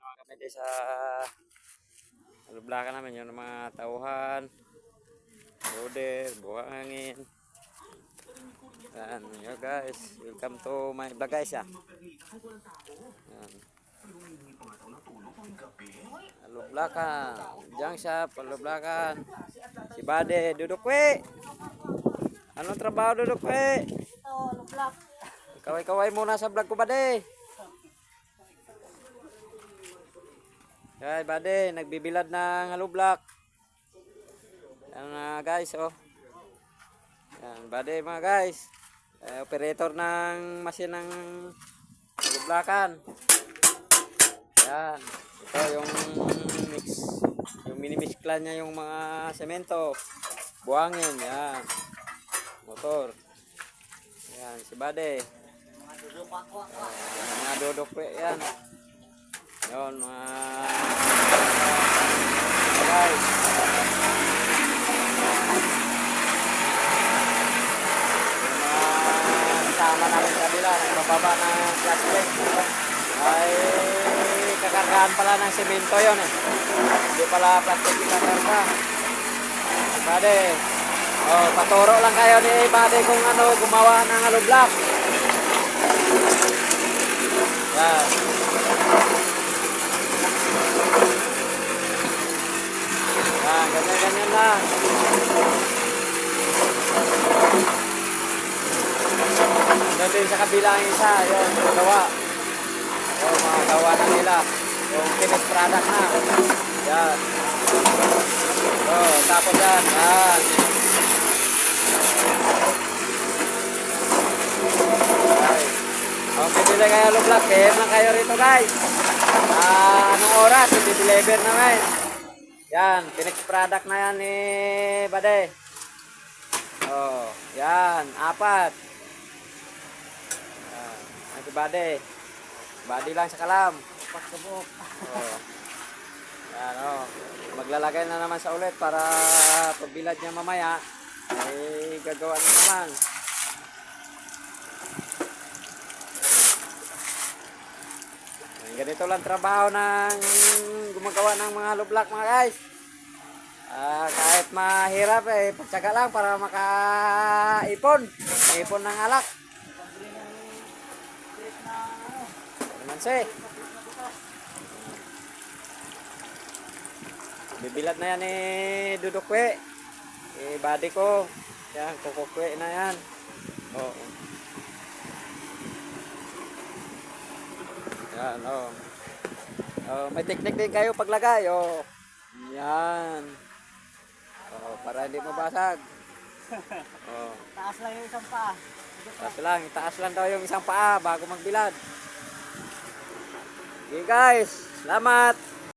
naman kami di sa alublakan namin yung mga tauhan, loader, buhangin. Yan, yo guys, welcome to my vlog guys ya. Yan. Alublakan, jang siya, alublakan. Si Bade, duduk we. Anong trabaho duduk we? Lublak. Kaway-kaway muna sa vlog ko Bade. Guys, Bade, nagbibilad ng alublak. Yan guys, oh. Yan, Bade mga guys. Operator ng machine ng alublakan. Yan. Ito yung mix. Yung mini-mix niya yung mga semento. Buhangin, yan. Motor. Yan, si Bade. Mga dudok po, yan. Yun, mga guys. Sama namin sa kabila, nagbababa ng plastic ay kakargaan pala ng semento yun eh. Hindi pala plastic kakarga. Bade, oh, paturo lang kayo ni Bade kung ano gumawa ng alublak. Yan. Yan, ganyan-ganyan lang. Nandun din sa kabila ang isa, yung magawa. Yung mga gawa na nila. Yung finished product na. Yan. So, tapos yan. Yan. Okay. Kung bibili kayo lublak, PM lang kayo rito guys. Anong oras? I-deliver na ngayon. Yan. Finished product na yan ni Bade. Oh, yan. 4. Si Bade. Bade lang sa kalam. Pagsubok. Oh. Yan oh. Maglalagay na naman sa ulit para pagbilad niya mamaya ay gagawa na naman. Ganito lang trabaho ng gumagawa ng mga lublak mga guys. Kahit mahirap eh, pagtsaga lang para makaipon. Ipon ng alak. Manse. Bibilad na yan eh Dudukwe. Bade ko. Yan, kukukwe na yan. Oo. Yan, oh. May teknik din kayo paglagay, oh. Yan. Oh, para hindi mabasag. Oh. Taas lang yung isang paa. Itaas lang daw yung isang paa bago magbilad. Okay guys, salamat.